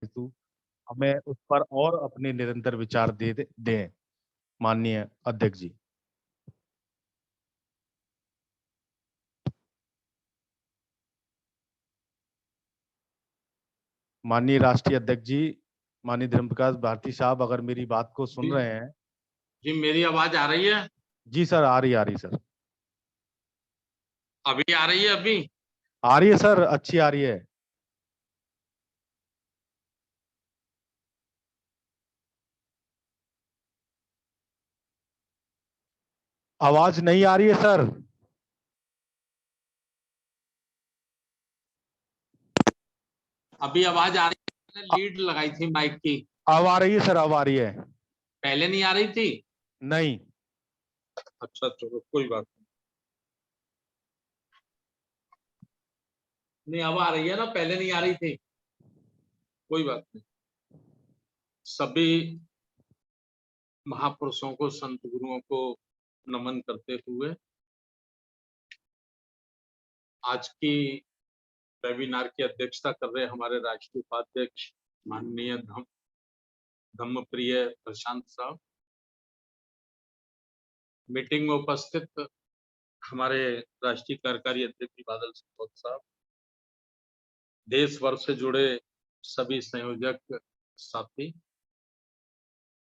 हेतु हमें उस पर और अपने निरंतर विचार दें माननीय अध्यक्ष जी। माननीय राष्ट्रीय अध्यक्ष जी, माननीय धर्म प्रकाश भारती साहब, अगर मेरी बात को सुन जी, रहे हैं। जी मेरी आवाज आ रही है? जी सर, आ रही सर। अभी आ रही है? अभी आ रही है सर, अच्छी आ रही है। आवाज नहीं आ रही है सर। अभी आवाज आ रही है? मैंने लीड लगाई थी माइक की। अब आ रही है सर, अब आ रही है। पहले नहीं आ रही थी? नहीं। अच्छा चलो कोई बात नहीं, अब आ रही है ना? पहले नहीं आ रही थी, कोई बात नहीं। सभी महापुरुषों को, संत गुरुओं को नमन करते हुए आज की वेबिनार की अध्यक्षता कर रहे हमारे राष्ट्रीय उपाध्यक्ष माननीय धम्मप्रिय प्रशांत साहब, मीटिंग में उपस्थित हमारे राष्ट्रीय कार्यकारी अध्यक्ष बादल साहब, देश भर से जुड़े सभी संयोजक साथी,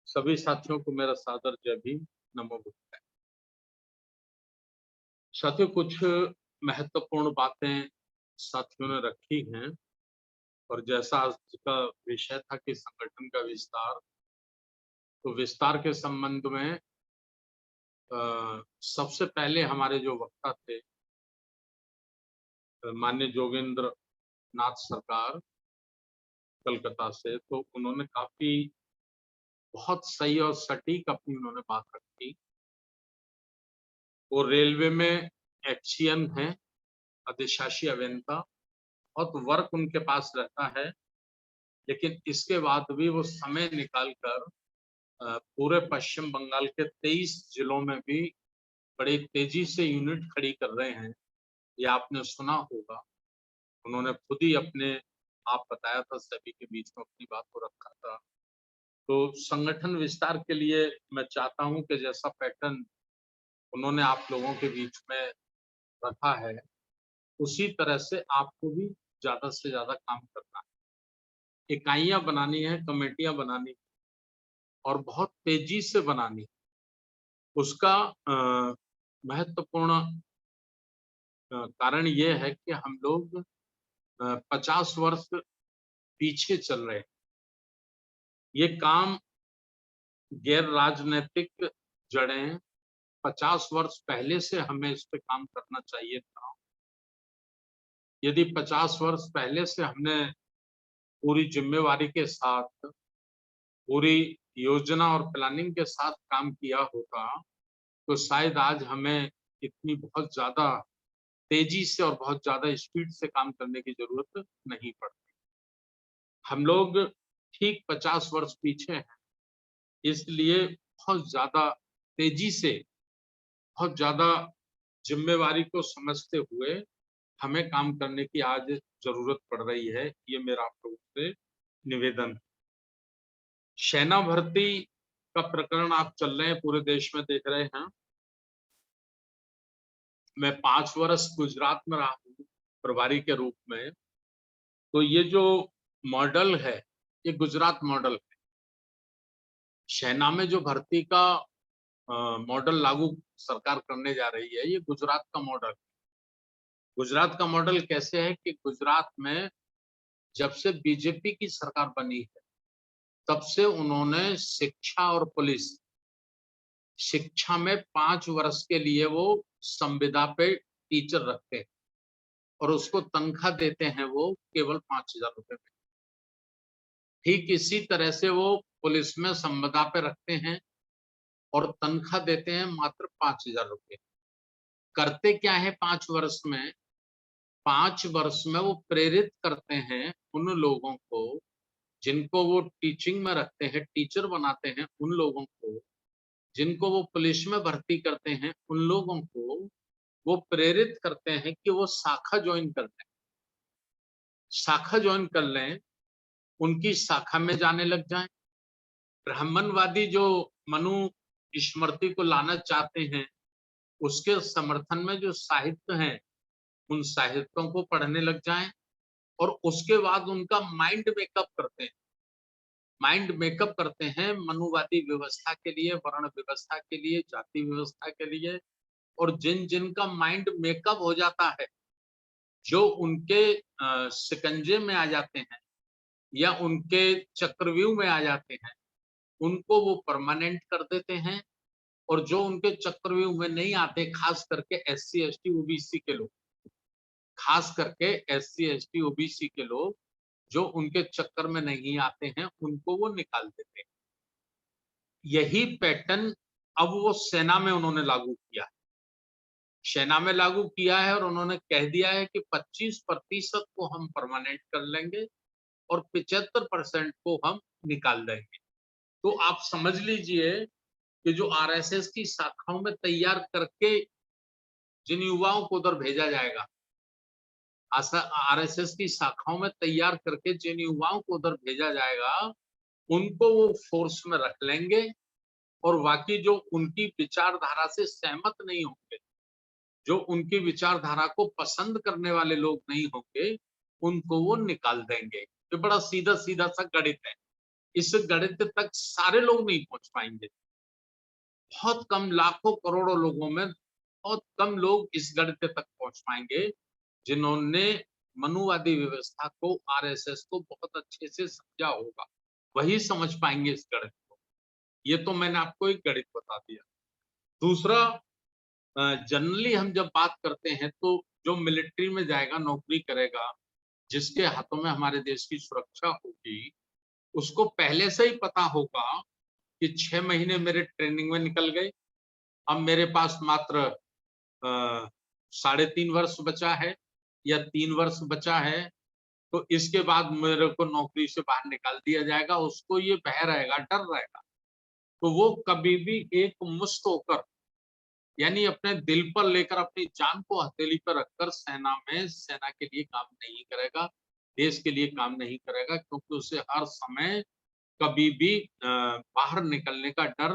सभी साथियों को मेरा सादर जय भीम, नमो बुद्धाय। साथियों, कुछ महत्वपूर्ण बातें साथियों ने रखी हैं और जैसा आज का विषय था कि संगठन का विस्तार, तो विस्तार के संबंध में सबसे पहले हमारे जो वक्ता थे माननीय जोगेंद्र नाथ सरकार कलकत्ता से, तो उन्होंने काफी बहुत सही और सटीक अपनी उन्होंने बात रखी। वो रेलवे में एक्सियन है, अधिशासी अभियंता, बहुत वर्क उनके पास रहता है, लेकिन इसके बाद भी वो समय निकालकर पूरे पश्चिम बंगाल के 23 जिलों में भी बड़ी तेजी से यूनिट खड़ी कर रहे हैं। ये आपने सुना होगा, उन्होंने खुद ही अपने आप बताया था, सभी के बीच में अपनी बात को रखा था। तो संगठन विस्तार के लिए मैं चाहता हूं कि जैसा पैटर्न उन्होंने आप लोगों के बीच में रखा है, उसी तरह से आपको भी ज्यादा से ज्यादा काम करना है, इकाइयां बनानी है, कमेटियां बनानी और बहुत तेजी से बनानी। उसका महत्वपूर्ण कारण ये है कि हम लोग 50 वर्ष पीछे चल रहे हैं। ये काम गैर राजनीतिक जड़ें 50 वर्ष पहले से हमें इस पे काम करना चाहिए था। यदि 50 वर्ष पहले से हमने पूरी जिम्मेवारी के साथ, पूरी योजना और प्लानिंग के साथ काम किया होता, तो शायद आज हमें इतनी बहुत ज्यादा तेजी से और बहुत ज्यादा स्पीड से काम करने की जरूरत नहीं पड़ती। हम लोग ठीक 50 वर्ष पीछे हैं, इसलिए बहुत ज्यादा तेजी से, बहुत ज्यादा जिम्मेवारी को समझते हुए हमें काम करने की आज जरूरत पड़ रही है। ये मेरा आप लोगों से निवेदन है। सेना भर्ती का प्रकरण आप चल रहे हैं, पूरे देश में देख रहे हैं। मैं 5 वर्ष गुजरात में रहा हूँ प्रभारी के रूप में, तो ये जो मॉडल है, ये गुजरात मॉडल है। सेना में जो भर्ती का मॉडल लागू सरकार करने जा रही है, ये गुजरात का मॉडल। गुजरात का मॉडल कैसे है कि गुजरात में जब से बीजेपी की सरकार बनी है, तब से उन्होंने शिक्षा और पुलिस, शिक्षा में 5 वर्ष के लिए वो संविदा पे टीचर रखते हैं और उसको तनख्वाह देते हैं वो केवल 5,000 रुपए में। ठीक इसी तरह से वो पुलिस में संविदा पे रखते हैं और तनख्वाह देते हैं मात्र 5,000 रुपए। करते क्या है 5 वर्ष में? 5 वर्ष में वो प्रेरित करते हैं उन लोगों को जिनको वो टीचिंग में रखते हैं, टीचर बनाते हैं, उन लोगों को जिनको वो पुलिस में भर्ती करते हैं, उन लोगों को वो प्रेरित करते हैं कि वो शाखा ज्वाइन कर लें। शाखा ज्वाइन कर लें उनकी शाखा में जाने लग जाएं। ब्राह्मणवादी जो मनु स्मृति को लाना चाहते हैं, उसके समर्थन में जो साहित्य हैं, उन साहित्यों को पढ़ने लग जाएं और उसके बाद उनका माइंड मेकअप करते हैं मनुवादी व्यवस्था के लिए, वर्ण व्यवस्था के लिए, जाति व्यवस्था के लिए। और जिन जिन का माइंड मेकअप हो जाता है, जो उनके शिकंजे में आ जाते हैं या उनके चक्रव्यूह में आ जाते हैं, उनको वो परमानेंट कर देते हैं। और जो उनके चक्रव्यूह में नहीं आते, खास करके एससी एसटी ओबीसी के लोग, खास करके एससी एसटी ओबीसी के लोग जो उनके चक्कर में नहीं आते हैं, उनको वो निकाल देते हैं। यही पैटर्न अब वो सेना में उन्होंने लागू किया है। सेना में लागू किया है और उन्होंने कह दिया है कि 25% को हम परमानेंट कर लेंगे और 75% को हम निकाल देंगे। तो आप समझ लीजिए कि जो आरएसएस की शाखाओं में तैयार करके जिन युवाओं को उधर भेजा जाएगा, आरएसएस की शाखाओं में तैयार करके जिन युवाओं को उधर भेजा जाएगा, उनको वो फोर्स में रख लेंगे और बाकी जो उनकी विचारधारा से सहमत नहीं होंगे, जो उनकी विचारधारा को पसंद करने वाले लोग नहीं होंगे, उनको वो निकाल देंगे। ये बड़ा सीधा-सीधा सा गणित है। इस गणित तक सारे लोग नहीं पहुंच पाएंगे। बहुत कम, लाखों करोड़ों लोगों में बहुत कम लोग इस गणित तक पहुंच पाएंगे, जिन्होंने मनुवादी व्यवस्था को, आरएसएस को बहुत अच्छे से समझा होगा। वही समझ पाएंगे इस गणित को। ये तो मैंने आपको एक गणित बता दिया। दूसरा, जनरली हम जब बात करते हैं तो जो मिलिट्री में जाएगा, नौकरी करेगा, जिसके हाथों में हमारे देश की सुरक्षा होगी, उसको पहले से ही पता होगा कि 6 महीने मेरे ट्रेनिंग में निकल गए, अब मेरे पास मात्र 3.5 वर्ष बचा है या 3 वर्ष बचा है, तो इसके बाद मेरे को नौकरी से बाहर निकाल दिया जाएगा। उसको ये भय रहेगा, डर रहेगा, तो वो कभी भी एक मुश्त होकर, यानी अपने दिल पर लेकर, अपनी जान को हथेली पर रखकर सेना में, सेना के लिए काम नहीं करेगा, देश के लिए काम नहीं करेगा, क्योंकि उसे हर समय कभी भी बाहर निकलने का डर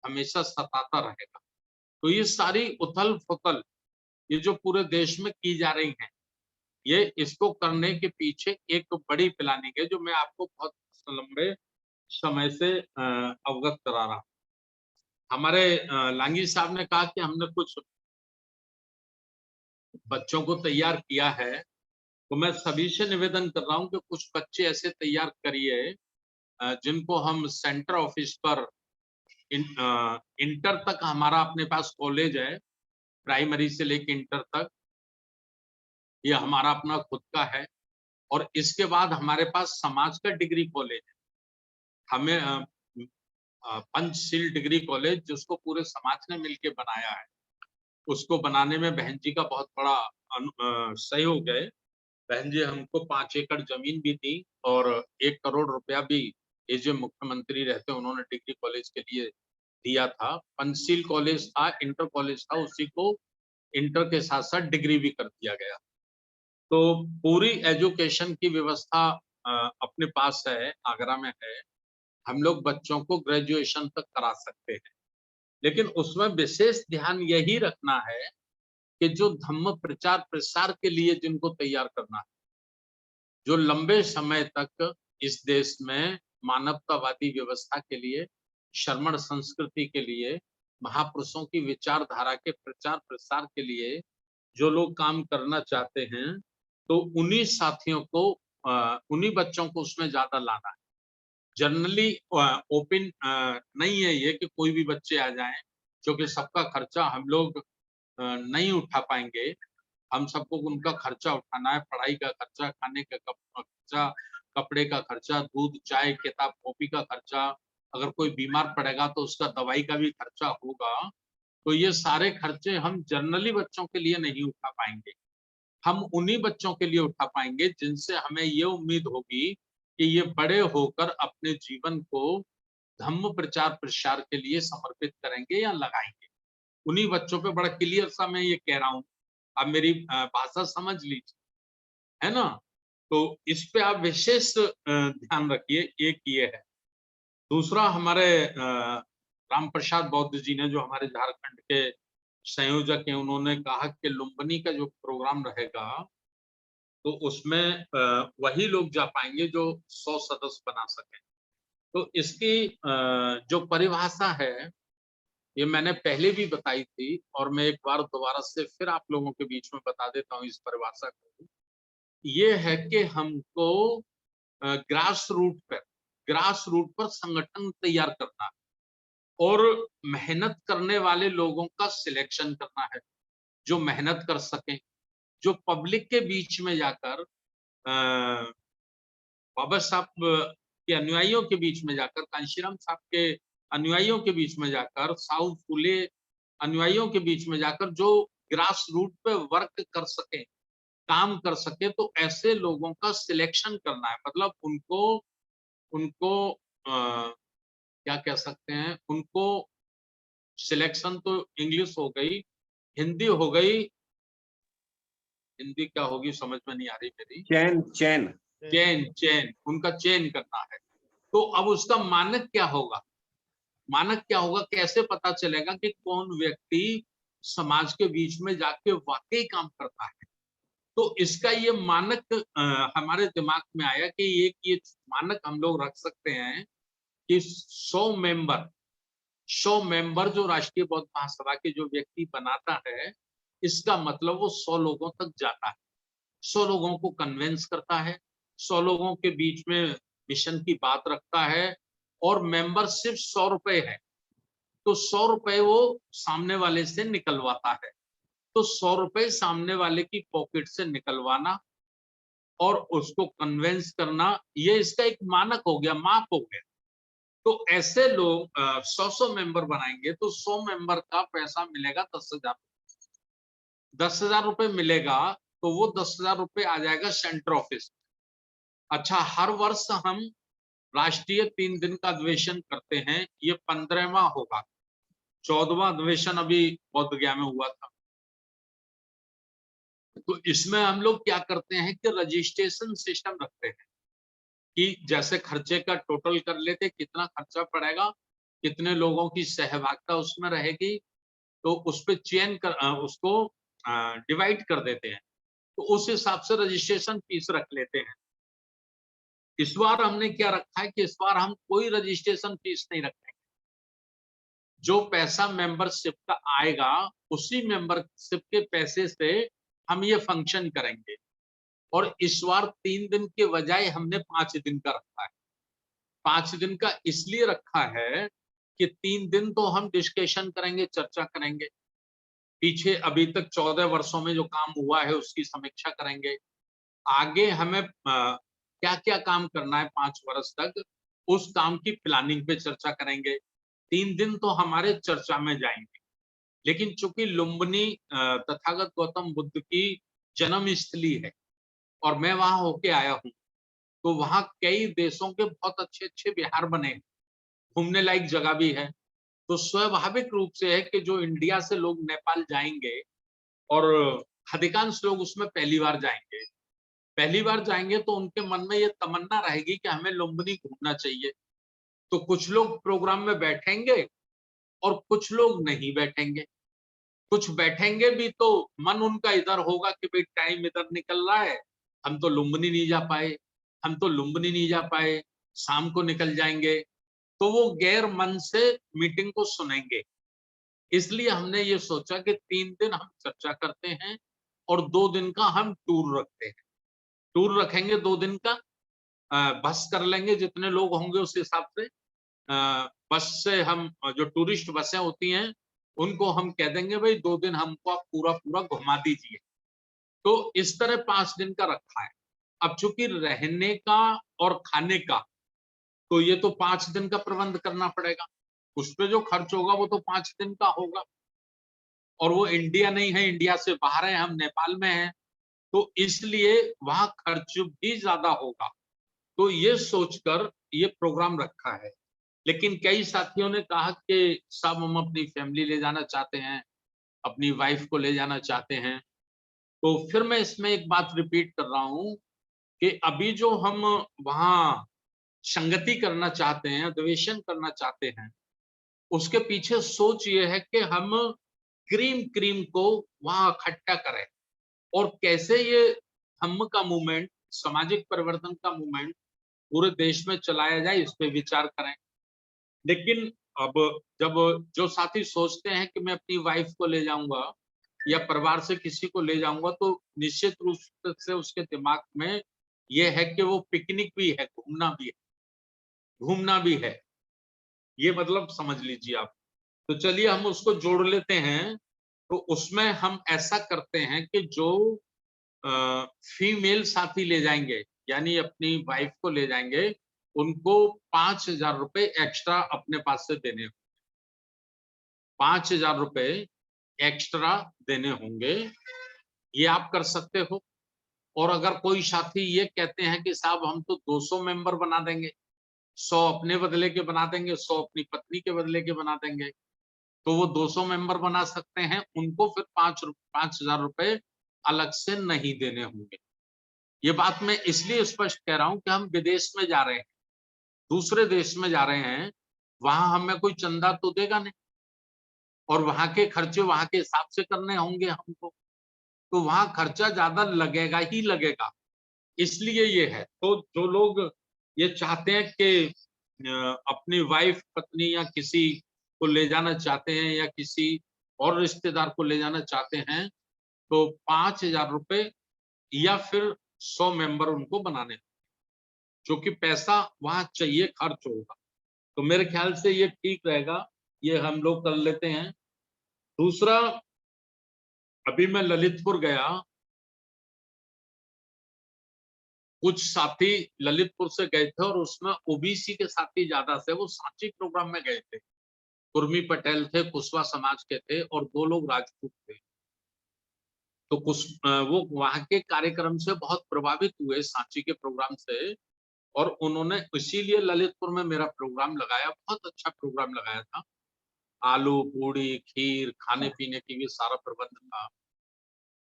हमेशा सताता रहेगा। तो ये सारी उथल-पुथल, ये जो पूरे देश में की जा रही है, ये इसको करने के पीछे एक बड़ी प्लानिंग है, जो मैं आपको बहुत लंबे समय से अवगत करा रहा हूँ। हमारे लांगी साहब ने कहा कि हमने कुछ बच्चों को तैयार किया है, तो मैं सभी से निवेदन कर रहा हूँ कि कुछ बच्चे ऐसे तैयार करिए जिनको हम सेंटर ऑफिस पर इंटर तक हमारा अपने पास कॉलेज है, प्राइमरी से लेके इंटर तक ये हमारा अपना खुद का है। और इसके बाद हमारे पास समाज का डिग्री कॉलेज है। हमें पंचशील डिग्री कॉलेज, जिसको पूरे समाज ने मिलके बनाया है, उसको बनाने में बहन जी का बहुत बड़ा सहयोग है। बहन जी हमको 5 एकड़ जमीन भी दी और 1 करोड़ रुपया भी, ये जो मुख्यमंत्री रहते उन्होंने डिग्री कॉलेज के लिए दिया था। पंचशील कॉलेज था, इंटर कॉलेज था, उसी को इंटर के साथ-साथ डिग्री भी कर दिया गया। तो पूरी एजुकेशन की व्यवस्था अपने पास है, आगरा में है। हम लोग बच्चों को ग्रेजुएशन तक करा सकते हैं, लेकिन उसमें विशेष ध्यान यही रखना है कि जो धम्म प्रचार प्रसार के लिए जिनको तैयार करना है, जो लंबे समय तक इस देश में मानवतावादी व्यवस्था के लिए, श्रमण संस्कृति के लिए, महापुरुषों की विचारधारा के प्रचार प्रसार के लिए जो लोग काम करना चाहते हैं, तो उन्हीं साथियों को, उन्हीं बच्चों को उसमें ज्यादा लाना है। जनरली ओपन नहीं है ये कि कोई भी बच्चे आ जाएं, क्योंकि सबका खर्चा हम लोग नहीं उठा पाएंगे। हम सबको उनका खर्चा उठाना है, पढ़ाई का खर्चा, खाने का खर्चा, कपड़े का खर्चा, दूध, चाय, किताब, कॉपी का खर्चा। अगर कोई बीमार पड़ेगा तो उसका दवाई का भी खर्चा होगा। तो ये सारे खर्चे हम जनरली बच्चों के लिए नहीं उठा पाएंगे। हम उन्हीं बच्चों के लिए उठा पाएंगे जिनसे हमें ये उम्मीद होगी कि ये बड़े होकर अपने जीवन को धम्म प्रचार प्रसार के लिए समर्पित करेंगे या लगाएंगे। उन्हीं बच्चों पे बड़ा क्लियर सा मैं ये कह रहा हूँ, आप मेरी भाषा समझ लीजिए, है ना? तो इस पे आप विशेष ध्यान रखिए, एक ये है। दूसरा हमारे राम प्रसाद बौद्ध जी ने, जो हमारे झारखंड के संयोजक हैं, उन्होंने कहा कि लुम्बिनी का जो प्रोग्राम रहेगा तो उसमें वही लोग जा पाएंगे जो 100 सदस्य बना सकें। तो इसकी जो परिभाषा है ये मैंने पहले भी बताई थी और मैं एक बार दोबारा से फिर आप लोगों के बीच में बता देता हूँ इस परिभाषा को। ये है कि हमको ग्रास रूट पर संगठन तैयार करना है और मेहनत करने वाले लोगों का सिलेक्शन करना है, जो मेहनत कर सकें, जो पब्लिक के बीच में जाकर बाबा साहब के अनुयायियों के बीच में जाकर, कांशीराम साहब के अनुयायियों के बीच में जाकर, साहू फूले अनुयायियों के बीच में जाकर जो ग्रास रूट पे वर्क कर सके, काम कर सके, तो ऐसे लोगों का सिलेक्शन करना है। मतलब उनको उनको क्या कह सकते हैं, उनको सिलेक्शन तो इंग्लिश हो गई, हिंदी हो गई, हिंदी क्या होगी समझ में नहीं आ रही मेरी। चेन उनका चेन करना है। तो अब उसका मानक क्या होगा? मानक क्या होगा, कैसे पता चलेगा कि कौन व्यक्ति समाज के बीच में जाके वाकई काम करता है? तो इसका ये मानक हमारे दिमाग में आया कि ये मानक हम लोग रख सकते हैं कि 100 मेंबर जो राष्ट्रीय बौद्ध महासभा के जो व्यक्ति बनाता है, इसका मतलब वो 100 लोगों तक जाता है, 100 लोगों को कन्विंस करता है, 100 लोगों के बीच में मिशन की बात रखता है और मेंबर सिर्फ 100 रुपए है, तो 100 रुपए वो सामने वाले से निकलवाता है। तो 100 रुपए सामने वाले की पॉकेट से निकलवाना और उसको कन्विंस करना, ये इसका एक मानक हो गया, माप हो गया। तो ऐसे लोग 100 मेंबर बनाएंगे तो 100 मेंबर का पैसा मिलेगा 10,000। 10,000 रुपए मिलेगा तो वो 10,000 रुपए आ जाएगा सेंटर ऑफिस। अच्छा, हर वर्ष हम राष्ट्रीय 3 दिन का अधिवेशन करते हैं, ये 15वां होगा। 14वां अधिवेशन अभी बोध गया में हुआ था। तो इसमें हम लोग क्या करते हैं कि रजिस्ट्रेशन सिस्टम रखते हैं कि जैसे खर्चे का टोटल कर लेते, कितना खर्चा पड़ेगा, कितने लोगों की सहभागिता उसमें रहेगी, तो उस पे उसको डिवाइड कर देते हैं। तो उस हिसाब से रजिस्ट्रेशन फीस रख लेते हैं। इस बार हमने क्या रखा है कि इस बार हम कोई रजिस्ट्रेशन फीस नहीं रखेंगे। जो पैसा मेंबरशिप का आएगा उसी मेंबरशिप के पैसे से हम ये फंक्शन करेंगे। और इस बार 3 दिन के बजाय हमने 5 दिन का रखा है। 5 दिन का इसलिए रखा है कि 3 दिन तो हम डिस्कशन करेंगे, चर्चा करेंगे। पीछे अभी तक 14 वर्षों में जो काम हुआ है उसकी समीक्षा करेंगे। आगे हमें क्या-क्या काम करना है 5 वर्ष तक, उस काम की प्लानिंग पे चर्चा करेंगे। 3 दिन तो हमारे चर्चा में जाएंगे। लेकिन चूंकि लुम्बिनी तथागत गौतम बुद्ध की जन्मस्थली है और मैं वहां होके आया हूँ, तो वहाँ कई देशों के बहुत अच्छे-अच्छे विहार बने हैं, घूमने लायक जगह भी है। तो स्वाभाविक रूप से है कि जो इंडिया से लोग नेपाल जाएंगे और अधिकांश लोग उसमें पहली बार जाएंगे। पहली बार जाएंगे तो उनके मन में ये तमन्ना रहेगी कि हमें लुम्बिनी घूमना चाहिए। तो कुछ लोग प्रोग्राम में बैठेंगे और कुछ लोग नहीं बैठेंगे। कुछ बैठेंगे भी तो मन उनका इधर होगा कि भाई टाइम इधर निकल रहा है, हम तो लुम्बिनी नहीं जा पाए, हम तो लुम्बिनी नहीं जा पाए, शाम को निकल जाएंगे। तो वो गैर मन से मीटिंग को सुनेंगे। इसलिए हमने ये सोचा कि 3 दिन हम चर्चा करते हैं और 2 दिन का हम टूर रखते हैं। टूर रखेंगे 2 दिन का, बस कर लेंगे जितने लोग होंगे उस हिसाब से। बस से हम जो टूरिस्ट बसें होती हैं, उनको हम कह देंगे भाई 2 दिन हमको आप पूरा-पूरा घुमा दीजिए। तो इस तरह 5 दिन का रखा है। अब चूँकि रहने का और खाने का, तो ये तो 5 दिन का प्रबंध करना पड़ेगा। उस पे जो खर्च होगा वो तो 5 दिन का होगा। और वो इंडिया नहीं है, इंडिया से बाहर है, हम नेपाल में हैं, तो इसलिए वहाँ खर्च भी ज़्यादा होगा। तो ये सोचकर ये प्रोग्राम रखा है। लेकिन कई साथियों ने कहा कि सब हम अपनी फैमिली ले जाना चाहते हैं, अपनी वाइफ को ले जाना चाहते हैं। तो फिर मैं इसमें एक बात रिपीट कर रहा हूँ कि अभी जो हम वहाँ संगति करना चाहते हैं, अधिवेशन करना चाहते हैं, उसके पीछे सोच ये है कि हम क्रीम को वहाँ इकट्ठा करें और कैसे ये धम्म का मूवमेंट, सामाजिक परिवर्तन का मूवमेंट पूरे देश में चलाया जाए, इस पे विचार करें। लेकिन अब जब जो साथी सोचते हैं कि मैं अपनी वाइफ को ले जाऊँगा या परिवार से किसी को ले जाऊँगा, तो निश्चित रूप से उसके दिमाग में ये है कि वो पिकनिक भी है, घूमना भी है। ये मतलब समझ लीजिए आप। तो चलिए हम उसको जोड़ लेते हैं। तो उसमें हम ऐसा करते हैं कि जो फीमेल साथी ले जाएँगे, यानी अपनी वाइफ को ले जाएँगे, उनको ₹5000 एक्स्ट्रा अपने पास से देने हों। ₹5000 एक्स्ट्रा देने होंगे, ये आप कर सकते हो। और अगर कोई साथी ये कहते हैं कि साहब हम तो 200 मेंबर बना देंगे, 100 अपने बदले के बना देंगे, 100 अपनी पत्नी के बदले के बना देंगे, तो वो 200 मेंबर बना सकते हैं, उनको फिर ₹5000 अलग से नहीं देने होंगे। ये बात मैं इसलिए स्पष्ट कह रहा हूँ कि हम विदेश में जा रहे हैं, दूसरे देश में जा रहे हैं, वहाँ हमें कोई चंदा तो देगा नहीं और वहाँ के खर्चे वहाँ के हिसाब से करने होंगे हमको, तो वहाँ खर्चा ज़्यादा लगेगा ही लगेगा, इसलिए ये है। तो जो लोग ये चाहते हैं कि अपनी वाइफ, पत्नी या किसी को ले जाना चाहते हैं या किसी और रिश्तेदार को ले जाना चाहते हैं, तो ₹5000 या फिर 100 मेंबर उनको बनाने हैं, जो कि पैसा वहाँ चाहिए खर्च होगा। तो मेरे ख्याल से ये ठीक रहेगा, ये हम लोग कर लेते हैं। दूसरा, अभी मैं ललितपुर गया, कुछ साथी ललितपुर से गए थे और उसमें ओबीसी के साथी ज़्यादा थे, वो सांची प्रोग्राम में गए थे। कुर्मी पटेल थे, कुशवा समाज के थे और 2 लोग राजपूत थे। तो वो वहाँ के कार्यक्रम से बहुत प्रभावित हुए सांची के प्रोग्राम से और उन्होंने इसीलिए ललितपुर में मेरा प्रोग्राम लगाया, बहुत अच्छा प्रोग्राम लगाया था। आलू, पूड़ी, खीर, खाने-पीने की भी सारा प्रबंध था।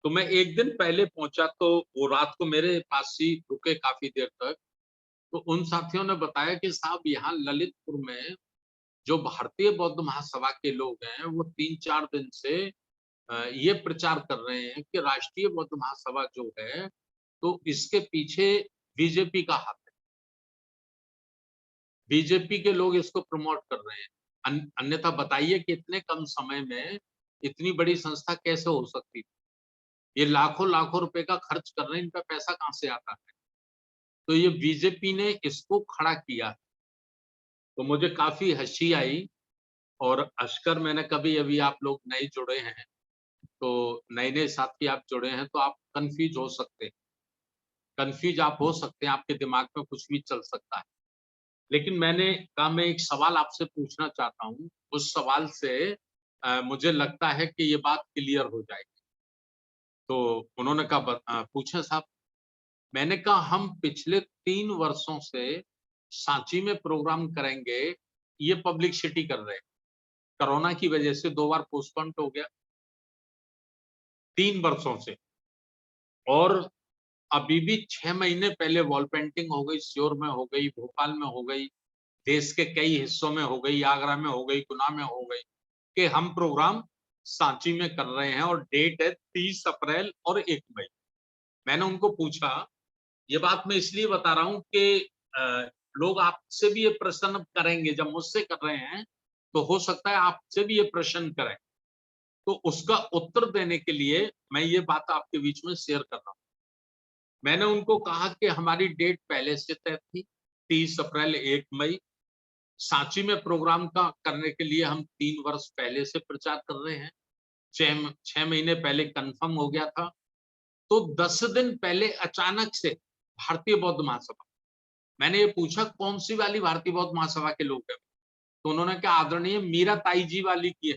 तो मैं 1 दिन पहले पहुँचा तो वो रात को मेरे पास ही रुके काफ़ी देर तक। तो उन साथियों ने बताया कि साहब यहाँ ललितपुर में जो भारतीय बौद्ध महासभा के लोग हैं, वो 3-4 दिन से ये प्रचार कर रहे हैं कि राष्ट्रीय बौद्ध महासभा जो है, तो इसके पीछे बीजेपी का हाथ है। बीजेपी के लोग इसको प्रमोट कर रहे हैं। अन्यथा बताइए कि इतने कम समय में इतनी बड़ी संस्था कैसे हो सकती थी? ये लाखों-लाखों रुपए का खर्च कर रहे हैं, इनका पैसा कहाँ से आता है? तो ये बीजेपी ने इसको खड़ा किया। तो मुझे काफ़ी हँसी आई और अश्कर मैंने कभी अभी आप लोग नए जुड़े हैं, तो नए-नए साथी आप जुड़े हैं, तो आप कन्फ्यूज़ हो सकते हैं। कन्फ्यूज़ आप हो सकते हैं, आपके दिमाग में कुछ भी चल सकता है। लेकिन मैंने कहा मैं एक सवाल आपसे पूछना चाहता हूँ, उस सवाल से मुझे लगता है कि ये बात क्लियर हो जाएगी। तो उन्होंने कहा पूछें साहब। मैंने कहा हम पिछले 3 वर्षों से सांची में प्रोग्राम करेंगे, ये पब्लिसिटी कर रहे हैं। कोरोना की वजह से 2 बार पोस्टपोन्ड हो गया, 3 वर्षों से और अभी भी 6 महीने पहले वॉल पेंटिंग हो गई, सीहोर में हो गई, भोपाल में हो गई, देश के कई हिस्सों में हो गई, आगरा में हो गई, गुना में हो गई, कि हम प्रोग्राम सांची में कर रहे हैं और डेट है 30 अप्रैल और 1 मई। मैंने उनको पूछा, ये बात मैं इसलिए बता रहा हूँ कि लोग आपसे भी ये प्रश्न करेंगे, जब मुझसे कर रहे हैं, तो हो सकता है आपसे भी ये प्रश्न करें। तो उसका उत्तर देने के लिए मैं ये बात आपके बीच में शेयर कर रहा हूँ। मैंने उनको कहा कि हमारी डेट पहले से तय थी, 30 अप्रैल 1 मई। सांची में प्रोग्राम का करने के लिए हम 3 वर्ष पहले से प्रचार कर रहे हैं। 6 महीने पहले कन्फर्म हो गया था। तो 10 दिन पहले अचानक से भारतीय बौद्ध महासभा, मैंने ये पूछा कौन-सी वाली भारतीय बौद्ध महासभा के लोग हैं? तो उन्होंने कहा आदरणीय मीरा ताई जी वाली की है,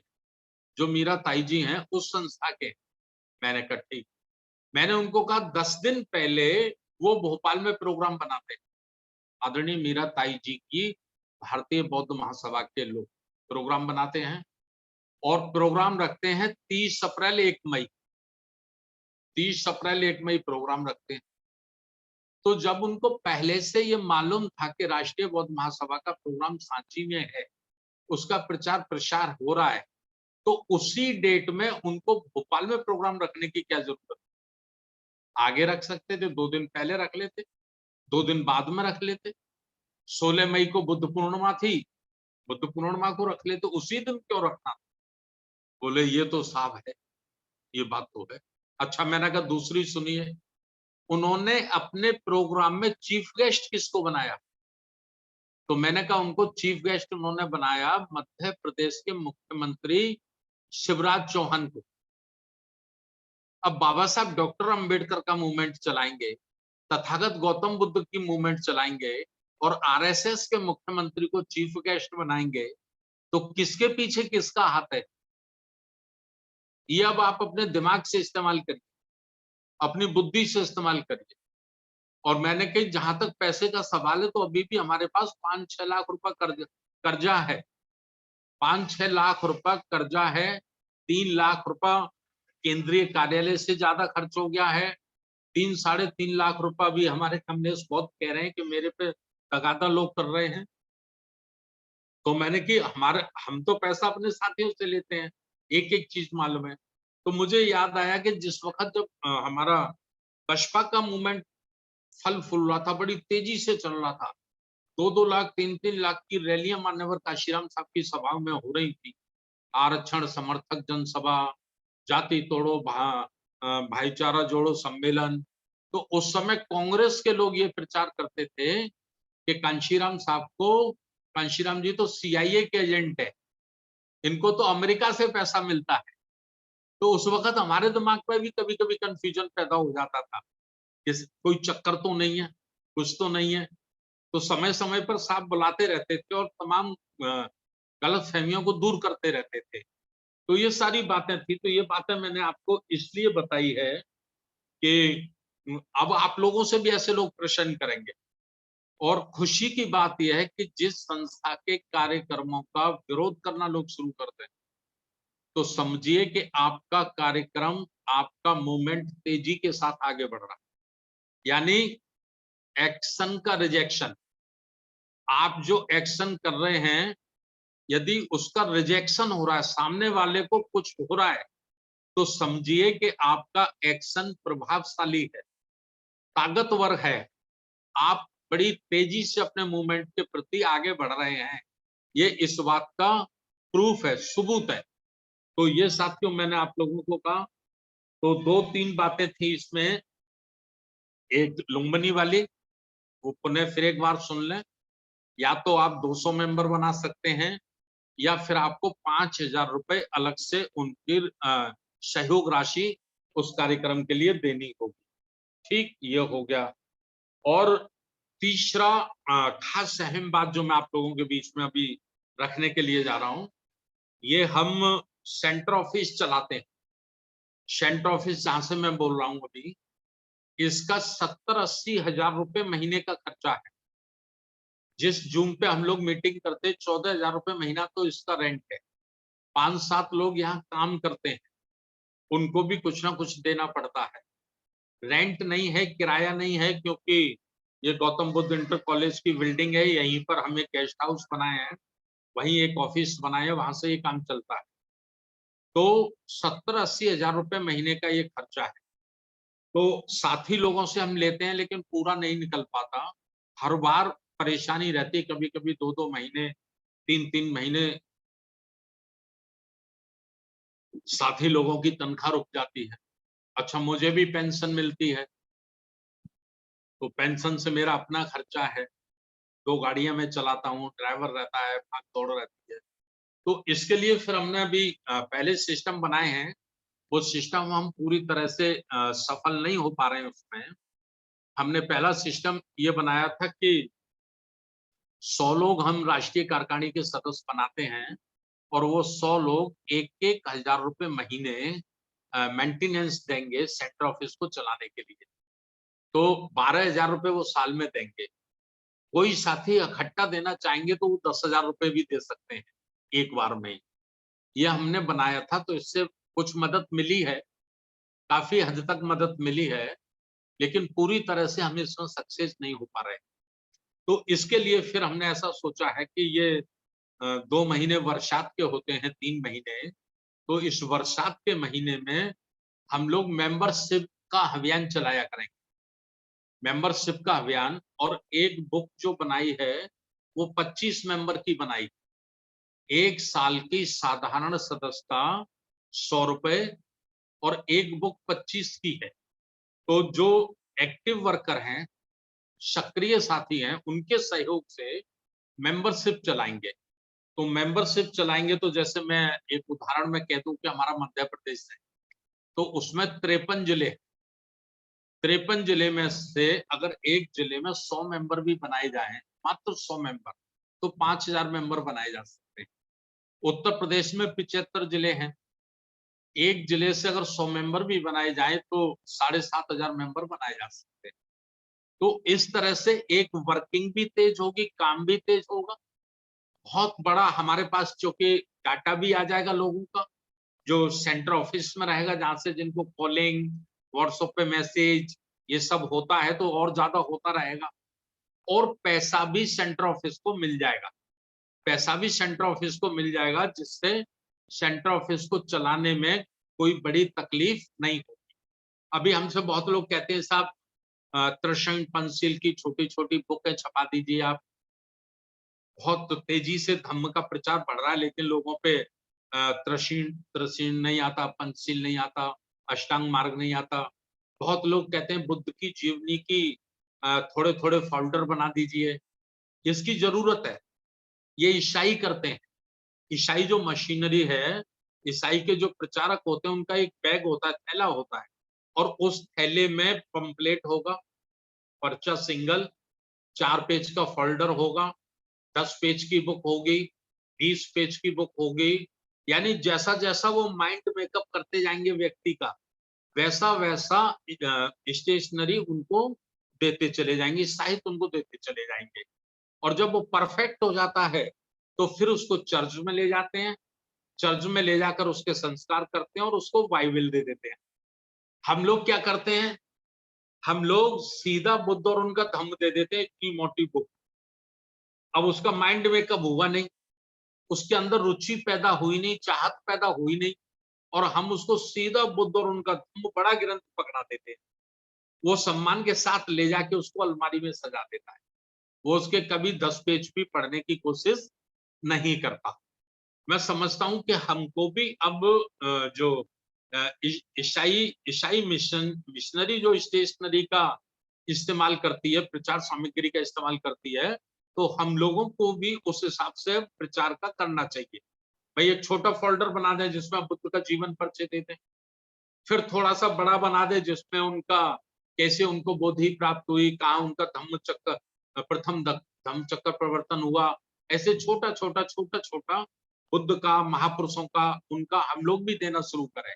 जो मीरा ताई जी हैं उस संस्था के। मैंने कहा ठीक। मैंने उनको कहा 10 दिन पहले वो भोपाल में प्रोग्राम बनाते हैं। आदरणीय मीरा ताई जी की भारतीय बौद्ध महासभा के लोग प्रोग्राम बनाते हैं और प्रोग्राम रखते हैं 30 अप्रैल 1 मई। 30 अप्रैल 1 मई प्रोग्राम रखते हैं। तो जब उनको पहले से ये मालूम था कि राष्ट्रीय बौद्ध महासभा का प्रोग्राम सांची में है, उसका प्रचार प्रसार हो रहा है, तो उसी डेट में उनको भोपाल में प्रोग्राम रखने की क्या जरूरत? आगे रख सकते थे, 2 दिन पहले रख लेते, 2 दिन बाद में रख लेते। 16 मई को बुद्ध पूर्णिमा थी, बुद्ध पूर्णिमा को रख लेते, उसी दिन क्यों रखना? बोले ये तो साफ है, ये बात तो है। अच्छा, मैंने कहा दूसरी सुनिए, उन्होंने अपने प्रोग्राम में चीफ गेस्ट किसको बनाया? तो मैंने कहा उनको चीफ गेस्ट उन्होंने बनाया मध्य प्रदेश के मुख्यमंत्री शिवराज चौहान को। अब बाबा साहब डॉक्टर अंबेडकर का मूवमेंट चलाएंगे, तथागत गौतम बुद्ध की मूवमेंट चलाएंगे और आरएसएस के मुख्यमंत्री को चीफ गेस्ट बनाएंगे, तो किसके पीछे किसका हाथ है? ये अब आप अपने दिमाग से इस्तेमाल करिए, अपनी बुद्धि से इस्तेमाल करिए। और मैंने कही जहां तक पैसे का सवाल है, तो अभी भी हमारे पास 5-6 लाख रुपए कर्जा है, 5-6 लाख रुपए कर्जा है, 3 लाख रुपए केंद्रीय कार्यालय से ज्यादा खर्च हो गया है, 3-3.5 लाख रुपए भी हमारे कमलेश बहुत कह रहे हैं कि मेरे पे तगादा लोग कर रहे हैं। तो मैंने कि हम तो पैसा अपने साथियों से लेते हैं, एक-एक चीज मालूम है। तो मुझे याद आया कि जिस वक़्त जब हमारा बसपा का मूवमेंट फल फूल रहा था, बड़ी तेजी से चल रहा था, 2-2 लाख, 3-3 लाख की रैलियां मान्यवर काशीराम साहब की सभाओं में हो रही थी। आरक्षण समर्थक जनसभा, जाति तोड़ो भाईचारा जोड़ो सम्मेलन। तो उस समय कांग्रेस के लोग ये प्रचार करते थे कि कांशीराम जी तो सीआईए के एजेंट है, इनको तो अमेरिका से पैसा मिलता है। तो उस वक़्त हमारे दिमाग में भी कभी-कभी कन्फ्यूजन पैदा हो जाता था, कि कोई चक्कर तो नहीं है, कुछ तो नहीं है। तो समय-समय पर साहब बुलाते रहते थे और तमाम गलतफ़हमियों को दूर करते रहते थे। तो ये सारी बातें थी, तो ये बातें मैंने आपको इसलिए बताई है कि अब आप लोगों से भी ऐसे लोग प्रश्न करेंगे। और खुशी की बात यह है कि जिस संस्था के कार्यक्रमों का विरोध करना लोग शुरू कर दें, तो समझिए कि आपका कार्यक्रम, आपका मूवमेंट तेजी के साथ आगे बढ़ रहा है। यानी एक्शन का रिजेक्शन, आप जो एक्शन कर रहे हैं, यदि उसका रिजेक्शन हो रहा है, सामने वाले को कुछ हो रहा है, तो समझिए कि आपका एक्शन प्रभावशाली है, ताकतवर है। आप बड़ी तेजी से अपने मूवमेंट के प्रति आगे बढ़ रहे हैं। ये इस बात का प्रूफ है, सबूत है। तो ये साथियों मैंने आप लोगों को कहा, तो 2-3 बातें थी इसमें। एक लुम्बिनी वाली, वो पुनः फिर एक बार सुन लें। या तो आप 200 मेंबर बना सकते हैं, या फिर आपको 5,000 रुपए अलग से उनकी सहयोग राशि उस कार्यक्रम के लिए देनी होगी। ठीक, ये हो गया। और तीसरा खास अहम बात जो मैं आप लोगों के बीच में अभी रखने के लिए जा रहा हूँ, ये हम सेंटर ऑफिस चलाते हैं। सेंटर ऑफिस जहाँ से मैं बोल रहा हूँ अभी, इसका 70-80 हजार रुपए महीने का खर्चा है। जिस जूम पे हम लोग मीटिंग करते हैं, 14,000 रुपए महीना तो इसका रेंट है। 5-7 लोग यहाँ काम करते हैं, उनको भी कुछ ना कुछ देना पड़ता है। रेंट नहीं है, किराया नहीं है, क्योंकि ये गौतम बुद्ध इंटर कॉलेज की बिल्डिंग है, यहीं पर हम एक गेस्ट हाउस बनाए हैं, वहीं एक ऑफिस बनाए हैं, वहां से ये काम चलता है। तो 70-80 हजार रुपए महीने का ये खर्चा है। तो साथी लोगों से हम लेते हैं, लेकिन पूरा नहीं निकल पाता। हर बार परेशानी रहती है, कभी-कभी 2-2 महीने, 3-3 महीने साथी लोगों की तनख्वाह रुक जाती है। अच्छा, मुझे भी पेंशन मिलती है, तो पेंशन से मेरा अपना खर्चा है। 2 गाड़ियाँ मैं चलाता हूँ, ड्राइवर रहता है, भाग-दौड़ रहती है। तो इसके लिए फिर हमने अभी पहले सिस्टम बनाए हैं, वो सिस्टम हम पूरी तरह से सफल नहीं हो पा रहे हैं उसमें। हमने पहला सिस्टम ये बनाया था कि 100 लोग हम राष्ट्रीय कार्यकारिणी के सदस्य बनाते हैं, और वो 100 लोग 1-1 हज़ार रुपए महीने मेंटेनेंस देंगे सेंटर ऑफिस को चलाने के लिए। तो 12,000 रुपए वो साल में देंगे। कोई साथी इकट्ठा देना चाहेंगे तो वो 10,000 रुपए भी दे सकते हैं, एक बार में ही। ये हमने बनाया था, तो इससे कुछ मदद मिली है, काफ़ी हद तक मदद मिली है। लेकिन पूरी तरह से हम इसमें सक्सेस नहीं हो पा रहे। तो इसके लिए फिर हमने ऐसा सोचा है कि ये 2 महीने बरसात के होते हैं, 3 महीने, तो इस बरसात के महीने में हम लोग मेंबरशिप का अभियान चलाया करेंगे। मेंबरशिप का अभियान, और एक बुक जो बनाई है, वो 25 मेंबर की बनाई। 1 साल की साधारण सदस्यता ₹100 और एक बुक 25 की है। तो जो एक्टिव वर्कर हैं, सक्रिय साथी हैं, उनके सहयोग से मेंबरशिप चलाएँगे। तो मेंबरशिप चलाएँगे तो जैसे मैं एक उदाहरण में कह दूँ कि हमारा मध्य प्रदेश है, तो उसमें 53 जिले, 53 जिले में से अगर एक जिले में 100 मेंबर भी बनाए जाएँ, मात्र 100 मेंबर, तो 5000 मेंबर बनाए जा सकते हैं। उत्तर प्रदेश में 75 जिले हैं। एक जिले से अगर 100 मेंबर भी बनाए जाएँ तो 7500 मेंबर बनाए जा सकते हैं। तो इस तरह से एक वर्किंग भी तेज होगी, काम भी तेज होगा। बहुत बड़ा हमारे पास चूँकि डाटा भी आ जाएगा लोगों का, जो सेंटर ऑफिस में रहेगा, जहाँ से जिनको कॉलिंग, व्हाट्सएप पे मैसेज, ये सब होता है, तो और ज़्यादा होता रहेगा। और पैसा भी सेंटर ऑफिस को मिल जाएगा। पैसा भी सेंटर ऑफिस को मिल जाएगा, जिससे सेंटर ऑफिस को चलाने में कोई बड़ी तकलीफ नहीं होगी। अभी हमसे बहुत लोग कहते हैं, साहब त्रिशंक पंचशील की छोटी-छोटी बुकें छपा दीजिए आप। बहुत तेजी से धम्म का प्रचार बढ़ रहा है, लेकिन लोगों पे त्रसीन त्रसीन नहीं आता, पंचशील नहीं आता, अष्टांग मार्ग नहीं आता। बहुत लोग कहते हैं बुद्ध की जीवनी की थोड़े-थोड़े फ़ोल्डर बना दीजिए। इसकी ज़रूरत है, ये ईसाई करते हैं। ईसाई जो मशीनरी है, ईसाई के जो प्रचारक होते हैं, उनका एक बैग होता है, थैला होता है, और उस थैले में पंपलेट होगा, पर्चा सिंगल, 4 पेज का फ़ोल्डर होगा, 10 पेज की बुक होगी, 20 पेज की बुक होगी, यानी जैसा-जैसा वो माइंड मेकअप करते जाएँगे व्यक्ति का, वैसा-वैसा स्टेशनरी उनको देते चले जाएँगे, साहित्य उनको देते चले जाएँगे। और जब वो परफेक्ट हो जाता है, तो फिर उसको चर्च में ले जाते हैं, चर्च में ले जाकर उसके संस्कार करते हैं और उसको बाइबिल दे देते हैं। हम लोग क्या करते हैं? हम लोग सीधा बुद्ध और उनका धम्म दे देते हैं, इतनी मोटी बुक। अब उसका माइंड मेकअप हुआ नहीं, उसके अंदर रुचि पैदा हुई नहीं, चाहत पैदा हुई नहीं, और हम उसको सीधा बुद्ध और उनका धम्म, बड़ा ग्रंथ पकड़ा देते हैं। वो सम्मान के साथ ले जाके उसको अलमारी में सजा देता है। वो उसके कभी 10 पेज भी पढ़ने की कोशिश नहीं करता। मैं समझता हूँ कि हमको भी अब जो ईसाई ईसाई मिशनरी जो स्टेशनरी का इस्तेमाल करती है, प्रचार सामग्री का इस्तेमाल करती है, तो हम लोगों को भी उस हिसाब से प्रचार का करना चाहिए। भई एक छोटा फ़ोल्डर बना दें जिसमें आप बुद्ध का जीवन परिचय दे दें। फिर थोड़ा-सा बड़ा बना दें जिसमें उनका कैसे उनको बोधि प्राप्त हुई, कहाँ उनका धम्म चक्र प्रथम ध धम्म चक्र प्रवर्तन हुआ। ऐसे छोटा-छोटा, छोटा-छोटा बुद्ध का, महापुरुषों का, उनका हम लोग भी देना शुरू करें।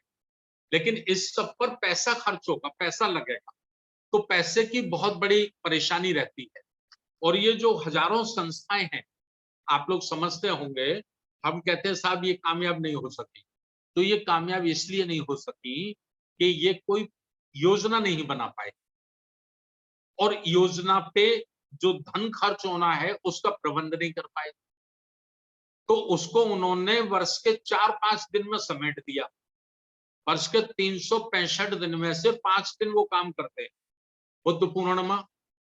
लेकिन इस सब पर पैसा खर्च होगा, पैसा लगेगा, तो पैसे की बहुत बड़ी परेशानी रहती है। और ये जो हज़ारों संस्थाएँ हैं, आप लोग समझते होंगे, हम कहते हैं साहब ये कामयाब नहीं हो सकी। तो ये कामयाब इसलिए नहीं हो सकी कि ये कोई योजना नहीं बना पाए, और योजना पे जो धन खर्च होना है उसका प्रबंध नहीं कर पाए। तो उसको उन्होंने वर्ष के 4-5 दिन में समेट दिया। वर्ष के 365 दिन में से 5 दिन वो काम करते हैं। बुद्ध पूर्णिमा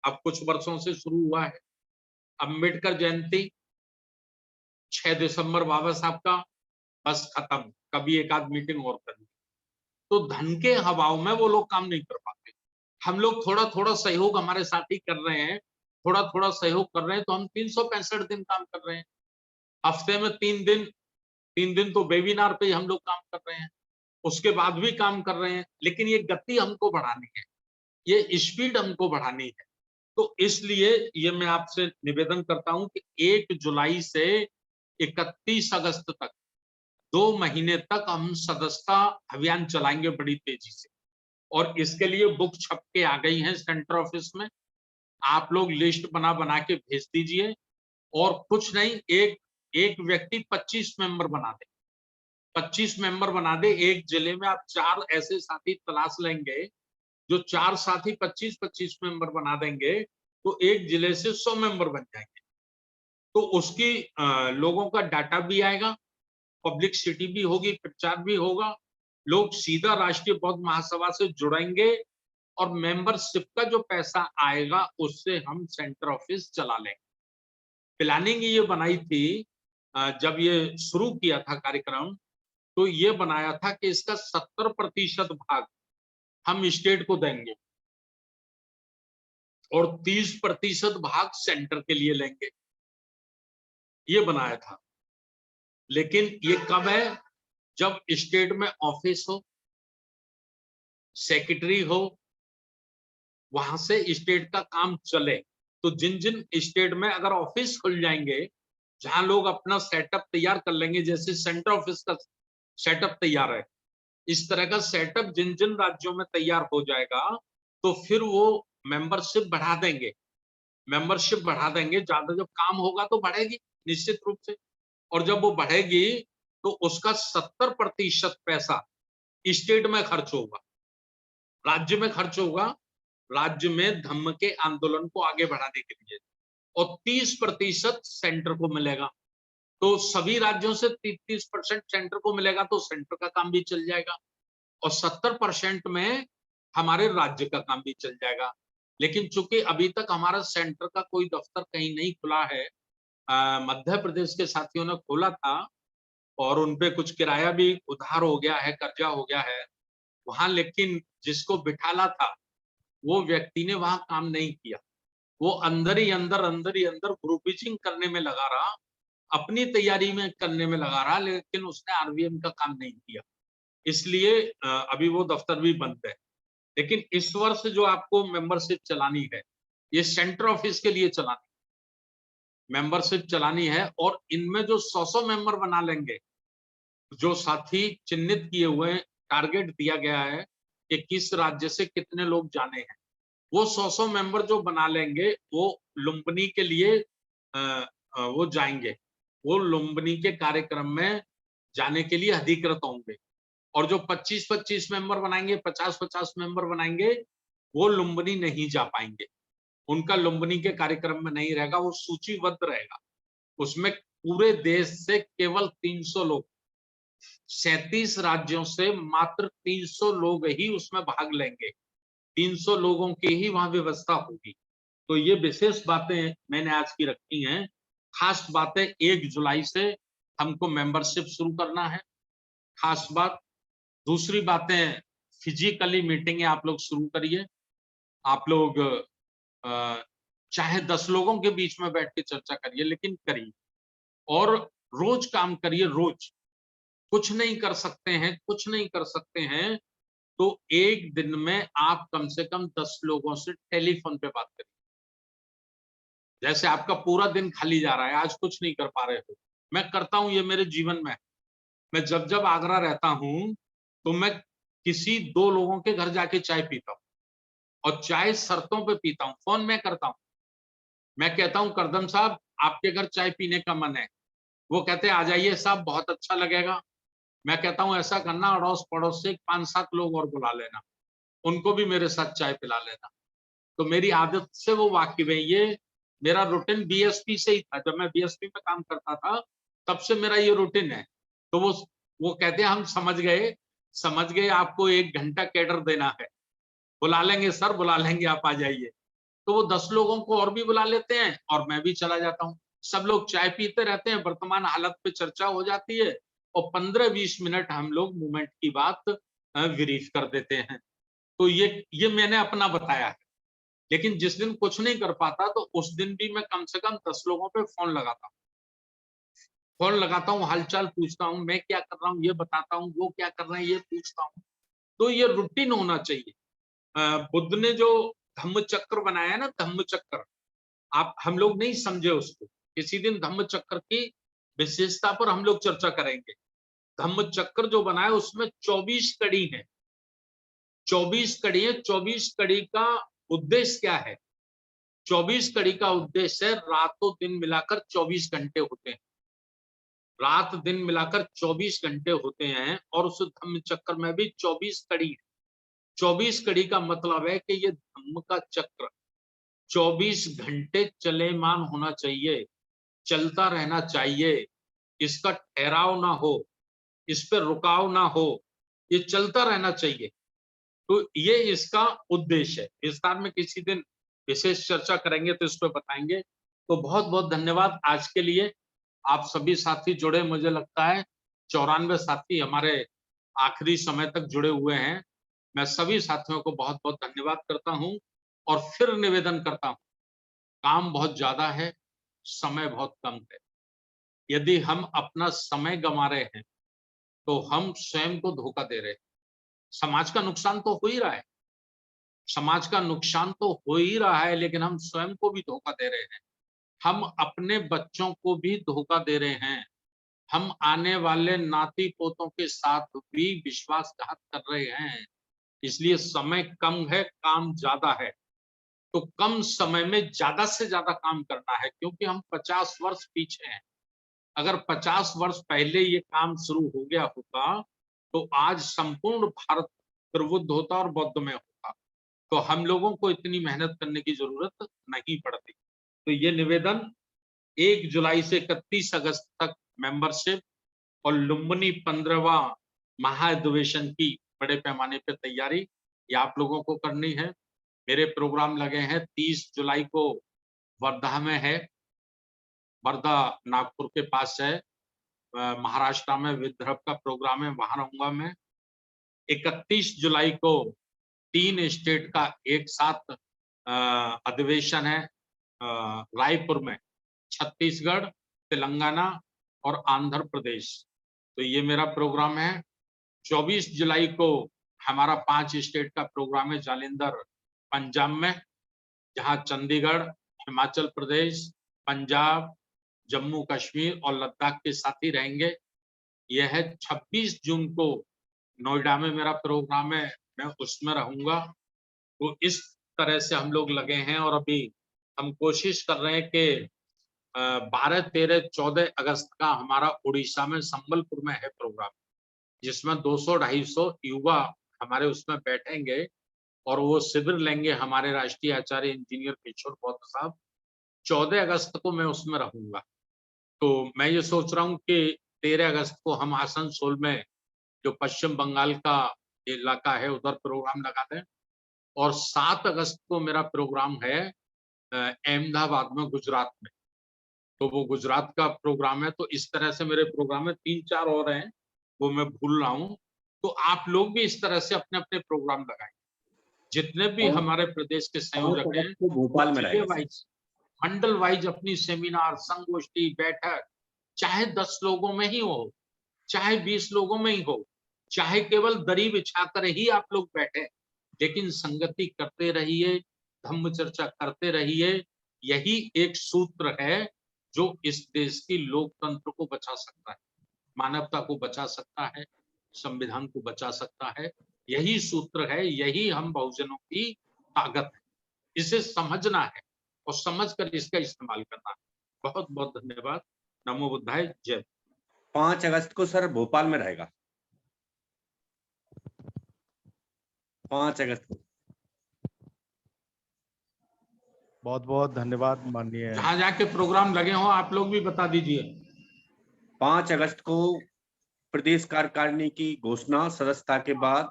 अब कुछ वर्षों से शुरू हुआ है। अम्बेडकर जयंती 6 दिसंबर बाबा साहब का, बस खत्म, कभी एक आध मीटिंग और करनी। तो धन के अभाव में वो लोग काम नहीं कर पाते। हम लोग थोड़ा-थोड़ा सहयोग हमारे साथी कर रहे हैं, थोड़ा-थोड़ा सहयोग कर रहे हैं, तो हम 365 दिन काम कर रहे हैं। हफ्ते में 3 दिन तो वेबिनार पे ही हम लोग काम कर रहे हैं, उसके बाद भी काम कर रहे हैं, लेकिन ये गति हमको बढ़ानी है, ये स्पीड हमको बढ़ानी है। तो इसलिए ये मैं आपसे निवेदन करता हूँ कि 1 जुलाई से 31 अगस्त तक 2 महीने तक हम सदस्यता अभियान चलाएँगे बड़ी तेज़ी से, और इसके लिए बुक छप के आ गई हैं सेंटर ऑफिस में। आप लोग लिस्ट बना-बना के भेज दीजिए, और कुछ नहीं, एक एक व्यक्ति 25 मेंबर बना दे। 25 मेंबर बना दे, एक जिले में आप 4 ऐसे साथी तलाश लेंगे, जो 4 साथी 25-25 मेंबर बना देंगे तो एक जिले से 100 मेंबर बन जाएंगे। तो उसकी लोगों का डाटा भी आएगा, पब्लिसिटी भी होगी, प्रचार भी होगा, लोग सीधा राष्ट्रीय बौद्ध महासभा से जुड़ेंगे और मेंबरशिप का जो पैसा आएगा उससे हम सेंटर ऑफिस चला लेंगे। प्लानिंग ये बनाई थी, जब ये शुरू किया था कार्यक्रम, तो ये बनाया था कि इसका 70% भाग हम स्टेट को देंगे और 30% भाग सेंटर के लिए लेंगे, ये बनाया था। लेकिन ये कब है? जब स्टेट में ऑफिस हो, सेक्रेटरी हो, वहां से स्टेट का काम चले। तो जिन जिन स्टेट में अगर ऑफिस खुल जाएंगे, जहां लोग अपना सेटअप तैयार कर लेंगे, जैसे सेंटर ऑफिस का सेटअप तैयार है, इस तरह का सेटअप जिन जिन राज्यों में तैयार हो जाएगा, तो फिर वो मेंबरशिप बढ़ा देंगे। मेंबरशिप बढ़ा देंगे, ज्यादा जब काम होगा तो बढ़ेगी निश्चित रूप से, और जब वो बढ़ेगी तो उसका 70% पैसा स्टेट में खर्च होगा, राज्य में खर्च होगा, राज्य में धम्म के आंदोलन को आगे बढ़ाने के लिए, और 30% सेंटर को मिलेगा। तो सभी राज्यों से 30% सेंटर को मिलेगा तो सेंटर का काम भी चल जाएगा, और 70% में हमारे राज्य का काम भी चल जाएगा। लेकिन चूंकि अभी तक हमारा सेंटर का कोई दफ्तर कहीं नहीं खुला है, मध्य प्रदेश के साथियों ने खोला था और उनपे कुछ किराया भी उधार हो गया है, कर्जा हो गया है वहां, लेकिन जिसको बिठाला था वो व्यक्ति ने वहां काम नहीं किया। वो अंदर ही अंदर ग्रुपिंग करने में लगा रहा, अपनी तैयारी में करने में लगा रहा, लेकिन उसने आरवीएम का काम नहीं किया। इसलिए अभी वो दफ्तर भी बंद है। लेकिन इस वर्ष जो आपको मेंबरशिप चलानी है, ये सेंटर ऑफिस के लिए चलानी, मेंबरशिप चलानी है, और इनमें जो 100 मेंबर बना लेंगे, जो साथी चिन्हित किए हुए हैं, टारगेट दिया गया है कि किस राज्य से कितने लोग जाने हैं, वो 100 मेंबर जो बना लेंगे वो लुम्बिनी के लिए वो जाएंगे, वो लुम्बिनी के कार्यक्रम में जाने के लिए अधिकृत होंगे। और जो 25-25 मेंबर बनाएंगे, 50-50 मेंबर बनाएंगे, वो लुम्बिनी नहीं जा पाएंगे, उनका लुम्बिनी के कार्यक्रम में नहीं रहेगा, वो सूचीबद्ध रहेगा। उसमें पूरे देश से केवल 300 लोग, 37 राज्यों से मात्र 300 लोग ही उसमें भाग लेंगे, 300 लोगों की ही वहां व्यवस्था होगी। तो ये विशेष बातें मैंने आज की रखी हैं। खास बातें 1 जुलाई से हमको मेंबरशिप शुरू करना है, खास बात। दूसरी बातें, फिजिकली मीटिंगें आप लोग शुरू करिए। आप लोग चाहे 10 लोगों के बीच में बैठ के चर्चा करिए, लेकिन करिए, और रोज काम करिए, रोज। कुछ नहीं कर सकते हैं, कुछ नहीं कर सकते हैं, तो एक दिन में आप कम से कम 10 लोगों से टेलीफोन पे बात करिए। जैसे आपका पूरा दिन खाली जा रहा है, आज कुछ नहीं कर पा रहे हो, मैं करता हूं, ये मेरे जीवन में। मैं जब जब आगरा रहता हूं तो मैं किसी 2 लोगों के घर जाके चाय पीता हूं, और चाय शर्तों पे पीता हूं, फोन में करता हूं। मैं कहता हूं करदम साहब आपके घर चाय पीने का मन है, वो कहते हैं आ जाइए साहब, बहुत अच्छा लगेगा। मैं कहता हूं ऐसा करना, अड़ोस पड़ोस से 5-7 लोग और बुला लेना, उनको भी मेरे साथ चाय पिला लेना। तो मेरी आदत से वो वाकिफ है, ये मेरा रूटीन बीएसपी से ही था, जब मैं बीएसपी में काम करता था तब से मेरा ये रूटीन है। तो वो कहते हैं हम समझ गए आपको 1 घंटा कैडर देना है, बुला लेंगे सर, बुला लेंगे, आप आ जाइए। तो वो 10 लोगों को और भी बुला लेते हैं और मैं भी चला जाता हूँ। सब लोग चाय पीते रहते हैं, वर्तमान हालत पे चर्चा हो जाती है, और 15-20 मिनट हम लोग मूवमेंट की बात ब्रीफ कर देते हैं। तो ये मैंने अपना बताया है। लेकिन जिस दिन कुछ नहीं कर पाता तो उस दिन भी मैं कम से कम 10 लोगों पे फोन लगाता हूँ, हालचाल पूछता हूँ, मैं क्या कर रहा हूँ ये बताता हूँ, वो क्या कर रहे हैं ये पूछता हूँ। तो ये रूटीन होना चाहिए। बुद्ध ने जो धम्म चक्र बनाया है ना, धम्म चक्र, आप हम लोग नहीं समझे उसको। किसी दिन धम्म चक्र की विशेषता पर हम लोग चर्चा करेंगे। धम्म चक्र जो बनाया उसमें 24 कड़ी है, 24 कड़ी है। 24 कड़ी का उद्देश्य क्या है? 24 कड़ी का उद्देश्य है, रातों दिन मिलाकर 24 घंटे होते हैं, रात दिन मिलाकर 24 घंटे होते हैं, और उस धम्म चक्र में भी 24 कड़ी है। 24 कड़ी का मतलब है कि ये धम्म का चक्र 24 घंटे चलेमान होना चाहिए, चलता रहना चाहिए, इसका ठहराव ना हो, इस पे रुकाव ना हो, ये चलता रहना चाहिए। तो ये इसका उद्देश्य है। विस्तार में किसी दिन विशेष चर्चा करेंगे तो इस पे बताएंगे। तो बहुत-बहुत धन्यवाद आज के लिए। आप सभी साथी जुड़े, मुझे लगता है 94 साथी हमारे आखिरी समय तक जुड़े हुए हैं। मैं सभी साथियों को बहुत-बहुत धन्यवाद करता हूँ और फिर निवेदन करता हूँ, काम बहुत ज़्यादा है, समय बहुत कम है। यदि हम अपना समय गँवा रहे हैं, तो हम स्वयं को धोखा दे रहे हैं। समाज का नुकसान तो हो ही रहा है। समाज का नुकसान तो हो ही रहा है, लेकिन हम स्वयं को भी धोखा दे रहे हैं। हम अपने बच्चों को भी धोखा दे रहे हैं। हम आने वाले नाती-पोतों के साथ भी विश्वासघात कर रहे हैं। इसलिए समय कम है, काम ज़्यादा है। तो कम समय में ज़्यादा से ज़्यादा काम करना है, क्योंकि हम 50 वर्ष पीछे हैं। अगर 50 वर्ष पहले ये काम शुरू हो गया होता, तो आज संपूर्ण भारत प्रबुद्ध होता और बौद्धमय होता। तो हम लोगों को इतनी मेहनत करने की ज़रूरत नहीं पड़ती। तो ये निवेदन 1 जुलाई से 31 अगस्त तक मेंबरशिप और लुम्बिनी 15वां महाधिवेशन की बड़े पैमाने पे तैयारी, ये आप लोगों को करनी है। मेरे प्रोग्राम लगे हैं 30 जुलाई को वर्धा में है। वर्धा नागपुर के पास है। महाराष्ट्र में विदर्भ का प्रोग्राम है, वहाँ रहूँगा मैं। 31 जुलाई को 3 स्टेट का एक साथ अधिवेशन है रायपुर में, छत्तीसगढ़, तेलंगाना और आंध्र प्रदेश। तो ये मेरा प्रोग्राम है। 24 जुलाई को हमारा 5 स्टेट का प्रोग्राम है जालिंधर, पंजाब में, जहाँ चंडीगढ़, हिमाचल प्रदेश, पंजाब, जम्मू कश्मीर और लद्दाख के साथी रहेंगे। यह है 26 जून को नोएडा में मेरा प्रोग्राम है, मैं उसमें रहूँगा। तो इस तरह से हम लोग लगे हैं और अभी हम कोशिश कर रहे हैं कि 12, 13, 14 अगस्त का हमारा उड़ीसा में संबलपुर में है प्रोग्राम, जिसमें 200-250 युवा हमारे उसमें बैठेंगे और वो शिविर लेंगे हमारे राष्ट्रीय आचार्य इंजीनियर किशोर बौद्ध साहब। 14 अगस्त को मैं उसमें रहूँगा। तो मैं ये सोच रहा हूँ कि 13 अगस्त को हम आसनसोल में, जो पश्चिम बंगाल का इलाका है, उधर प्रोग्राम लगा दें और 7 अगस्त को मेरा प्रोग्राम है अहमदाबाद में, गुजरात में। तो वो गुजरात का प्रोग्राम है। तो इस तरह से मेरे प्रोग्राम में 3-4 और हैं, वो मैं भूल रहा हूँ। तो आप लोग भी इस तरह से अपने-अपने प्रोग्राम लगाएँ। जितने भी और हमारे प्रदेश के 5 संयोजक हैं, अगस्त को वो भोपाल में जिले रहेगा सर। वाइज़, मंडल वाइज़ अपनी सेमिनार, संगोष्ठी, बैठक, चाहे 10 लोगों में ही हो, चाहे 20 लोगों में ही हो, चाहे केवल दरी बिछाकर ही आप लोग बैठे, लेकिन संगति करते रहिए, धम्म चर्चा करते रहिए। यही एक सूत्र है जो इस देश की लोकतंत्र को बचा सकता है, मानवता को बचा सकता है, संविधान को बचा सकता है। यही सूत्र है, यही हम बहुजनों की ताकत है। इसे समझना है और समझकर इसका इस्तेमाल करना है। बहुत-बहुत धन्यवाद। नमो बुद्धाय, जय। 5 अगस्त को सर भोपाल में रहेगा। 5 अगस्त को। बहुत-बहुत धन्यवाद माननीय। जहाँ-जहाँ के प्रोग्राम लगे हों, आप लोग भी बता दीजिए। 5 अगस्त को प्रदेश कार्यकारिणी की घोषणा सदस्यता के बाद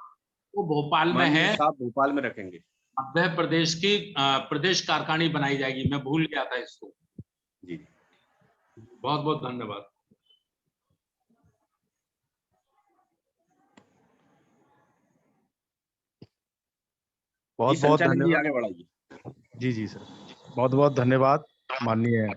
वो भोपाल में माननीय है। साहब भोपाल में रखेंगे। मध्य प्रदेश की प्रदेश कार्यकारिणी बनाई जाएगी। मैं भूल गया था इसको। जी। बहुत-बहुत धन्यवाद। जी बहुत-बहुत संचालक जी धन्यवाद। आगे बढ़ाइए। जी, जी सर। बहुत-बहुत धन्यवाद माननीय